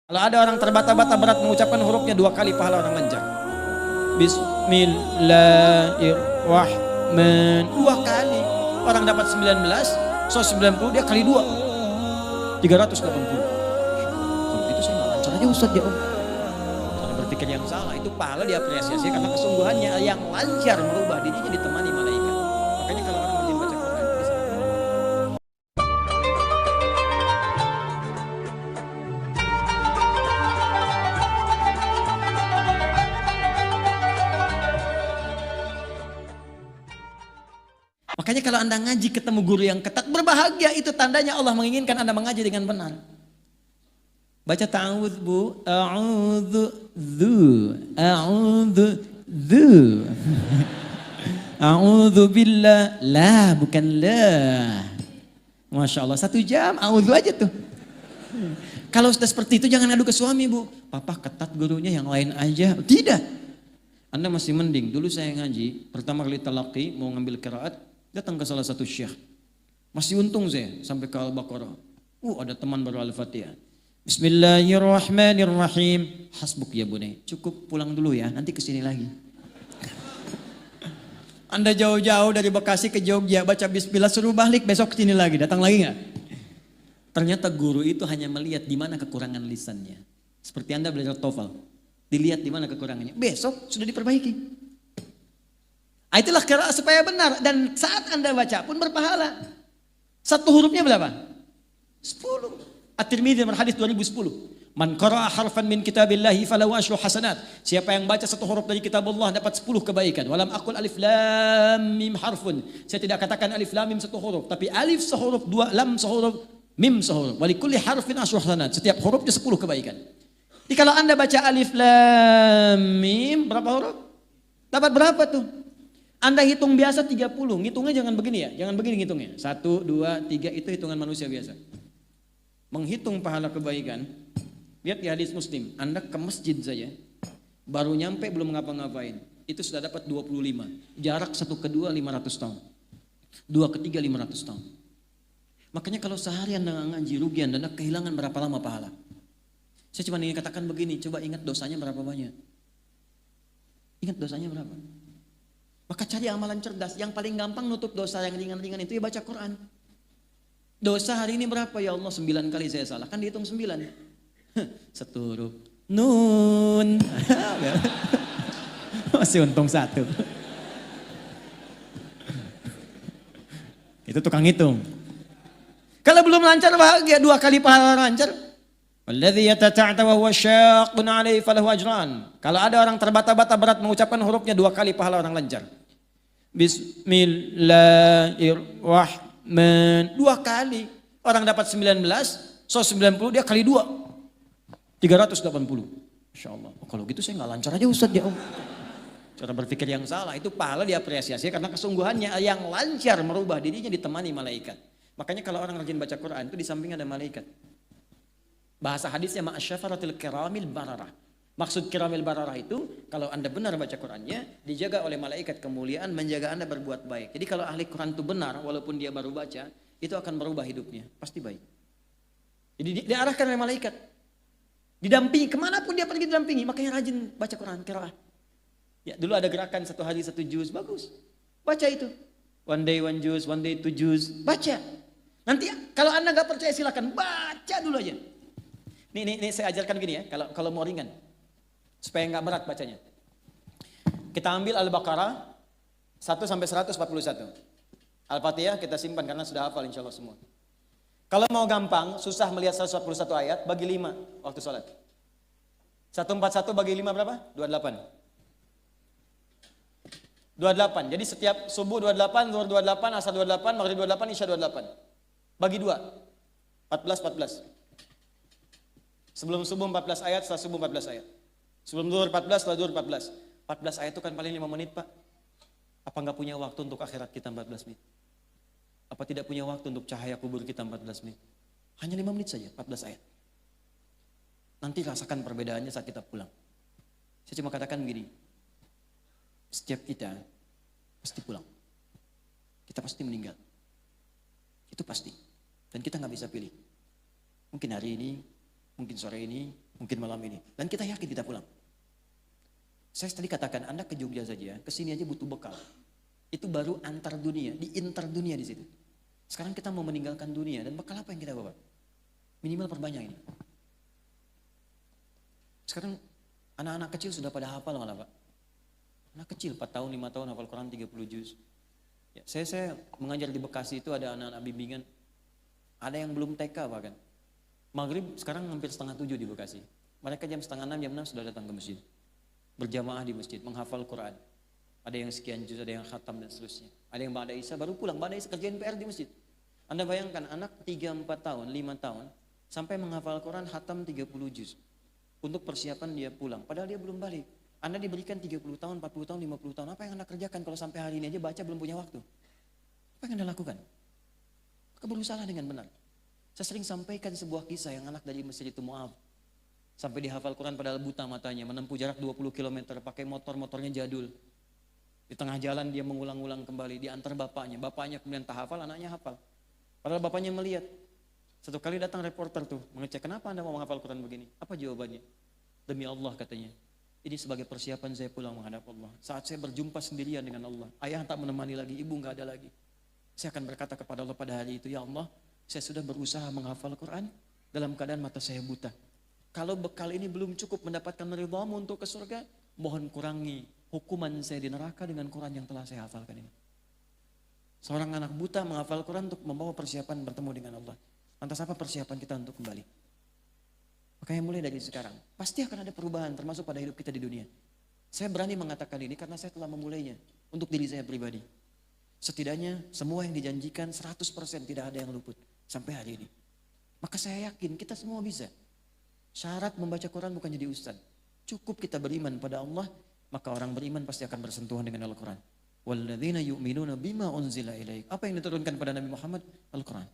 Kalau ada orang terbata-bata berat mengucapkan hurufnya 2 kali, pahala orang lancar. Bismillahirrahmanirrahim 2 kali. Orang dapat 19, so 90 dia kali 2, 380. Kalau gitu saya nggak lancar aja Ustaz ya Om. Cara berpikir yang salah, itu pahala diapresiasi karena kesungguhannya. Yang lancar merubah dirinya ditemani malaikat. Makanya kalau orang rajin baca Quran bisa. Makanya kalau Anda ngaji ketemu guru yang ketat, berbahagia, itu tandanya Allah menginginkan Anda mengaji dengan benar. Baca ta'awudz Bu, a'udzu, a'udzu billah, la bukan la. Masya Allah, 1 jam a'udzu aja tuh. Kalau sudah seperti itu jangan ngadu ke suami Bu, papa ketat gurunya, yang lain aja. Tidak, Anda masih mending. Dulu saya ngaji, pertama kali talaqi mau ngambil qiraat, datang ke salah satu syekh. Masih untung saya sampai ke Al-Baqarah. Ada teman baru Al-Fatihah. Bismillahirrahmanirrahim. Hasbuk ya bunai. Cukup, pulang dulu ya, nanti kesini lagi. Anda jauh-jauh dari Bekasi ke Jogja baca bismillah, suruh balik besok kesini lagi. Datang lagi nggak? Ternyata guru itu hanya melihat di mana kekurangan lisannya. Seperti Anda belajar TOEFL. Dilihat di mana kekurangannya. Besok sudah diperbaiki. Itulah qiraat supaya benar, dan saat Anda baca pun berpahala. 1 hurufnya berapa? 10. At-Tirmidzi nomor hadis 2010. Man qara'a harfan min kitabillahi falahu asyru hasanat. Siapa yang baca 1 huruf dari kitab Allah dapat 10 kebaikan. Walam aqul alif lam mim harfun. Saya tidak katakan alif lam mim 1 huruf, tapi alif sehuruf, 2 lam sehuruf, mim sehuruf. Wa likulli harfin asyru hasanat. Setiap hurufnya 10 kebaikan. Jadi kalau Anda baca alif lam mim berapa huruf? Dapat berapa tuh? Anda hitung biasa 30, ngitungnya jangan begini ya, jangan begini ngitungnya. 1, 2, 3 itu hitungan manusia biasa. Menghitung pahala kebaikan, lihat di hadis Muslim, Anda ke masjid saja, baru nyampe belum ngapa-ngapain, itu sudah dapat 25. Jarak 1 ke 2 500 tahun. 2 ke 3 500 tahun. Makanya kalau seharian Anda ngaji, rugi Anda kehilangan berapa lama pahala. Saya cuma ingin katakan begini, coba ingat dosanya berapa banyak. Ingat dosanya berapa. Maka cari amalan cerdas. Yang paling gampang nutup dosa yang ringan-ringan itu ya baca Quran. Dosa hari ini berapa ya Allah? 9 kali saya salah. Kan dihitung 9. 1 huruf. Nun. Masih untung 1. Itu tukang hitung. Kalau belum lancar bahagia, 2 kali pahala lancar. Walladzi yatata'ta wa huwa syaqqun 'alaihi falahu ajran. Kalau ada orang terbata-bata berat mengucapkan hurufnya 2 kali, pahala orang lancar. Bismillahirrahmanirrahim 2 kali. Orang dapat 19, so 90 dia kali 2, 380. Masya Allah. Kalau gitu saya nggak lancar aja Ustaz ya Om. Cara berpikir yang salah, itu pahala diapresiasi karena kesungguhannya. Yang lancar merubah dirinya ditemani malaikat. Makanya kalau orang rajin baca Quran itu di samping ada malaikat. Bahasa hadisnya ma'asyafaratil kiramil bararah. Maksud kiramil bararah itu kalau Anda benar baca Qurannya, dijaga oleh malaikat kemuliaan menjaga Anda berbuat baik. Jadi kalau ahli Quran itu benar, walaupun dia baru baca, itu akan merubah hidupnya, pasti baik. Jadi diarahkan oleh malaikat, didampingi kemanapun dia pergi, didampingi. Makanya rajin baca Quran, qiraah. Ya, dulu ada gerakan 1 hari 1 juz, bagus. Baca itu. One day 1 juz, one day 2 juz, baca. Nanti kalau Anda nggak percaya silakan baca dulu aja. Nih saya ajarkan gini ya, kalau mau ringan. Supaya nggak berat bacanya. Kita ambil Al-Baqarah 1 sampai 141. Al-Fatihah kita simpan karena sudah hafal insya Allah semua. Kalau mau gampang, susah melihat 141 ayat, bagi 5 waktu sholat. 141 bagi 5 berapa? 28. 28. Jadi setiap subuh 28, zuhur 28, asar 28, maghrib 28, isya 28. Bagi 2. 14. Sebelum subuh 14 ayat, setelah subuh 14 ayat. Sebelum zuhur 14, setelah zuhur 14. 14 ayat itu kan paling 5 menit Pak. Apa nggak punya waktu untuk akhirat kita 14 menit? Apa tidak punya waktu untuk cahaya kubur kita 14 menit? Hanya 5 menit saja, 14 ayat. Nanti rasakan perbedaannya saat kita pulang. Saya cuma katakan begini. Setiap kita pasti pulang. Kita pasti meninggal. Itu pasti. Dan kita nggak bisa pilih. Mungkin hari ini, mungkin sore ini, mungkin malam ini. Dan kita yakin kita pulang. Saya tadi katakan, Anda ke Jogja saja, ke sini aja butuh bekal. Itu baru antar dunia, di inter dunia di situ. Sekarang kita mau meninggalkan dunia, dan bekal apa yang kita bawa? Minimal perbanyak ini. Sekarang anak-anak kecil sudah pada hafal malah Pak. Anak kecil 4 tahun, 5 tahun hafal Quran 30 juz. Ya, saya mengajar di Bekasi itu ada anak-anak bimbingan. Ada yang belum TK bahkan. Maghrib sekarang hampir setengah 7 di Bekasi. Mereka jam setengah 6, jam 6 sudah datang ke masjid. Berjamaah di masjid, menghafal Quran. Ada yang sekian juz, ada yang khatam dan seterusnya. Ada yang Ba'da Isya baru pulang, Ba'da Isya kerjain PR di masjid. Anda bayangkan anak 3, 4 tahun, 5 tahun, sampai menghafal Quran khatam 30 juz. Untuk persiapan dia pulang, padahal dia belum balik. Anda diberikan 30 tahun, 40 tahun, 50 tahun, apa yang Anda kerjakan kalau sampai hari ini aja baca belum punya waktu? Apa yang Anda lakukan? Maka berusaha dengan benar. Saya sering sampaikan sebuah kisah yang anak dari masjid itu Mu'adh. Sampai dihafal Quran padahal buta matanya, menempuh jarak 20 km, pakai motornya jadul. Di tengah jalan dia mengulang-ulang kembali, diantar bapaknya. Bapaknya kemudian tak hafal, anaknya hafal. Padahal bapaknya melihat. Satu kali datang reporter tuh, mengecek, kenapa Anda mau menghafal Quran begini? Apa jawabannya? Demi Allah katanya. Ini sebagai persiapan saya pulang menghadap Allah. Saat saya berjumpa sendirian dengan Allah. Ayah tak menemani lagi, ibu gak ada lagi. Saya akan berkata kepada Allah pada hari itu, ya Allah, saya sudah berusaha menghafal Quran dalam keadaan mata saya buta. Kalau bekal ini belum cukup mendapatkan ridhamu untuk ke surga, mohon kurangi hukuman saya di neraka dengan Quran yang telah saya hafalkan ini. Seorang anak buta menghafal Quran untuk membawa persiapan bertemu dengan Allah. Lantas apa persiapan kita untuk kembali? Makanya mulai dari sekarang, pasti akan ada perubahan termasuk pada hidup kita di dunia. Saya berani mengatakan ini karena saya telah memulainya untuk diri saya pribadi. Setidaknya semua yang dijanjikan 100% tidak ada yang luput sampai hari ini. Maka saya yakin kita semua bisa. Syarat membaca Quran bukan jadi ustaz. Cukup kita beriman pada Allah, maka orang beriman pasti akan bersentuhan dengan Al-Quran. Walladzina yu'minuna bima unzila ilaik. Apa yang diturunkan pada Nabi Muhammad? Al-Quran.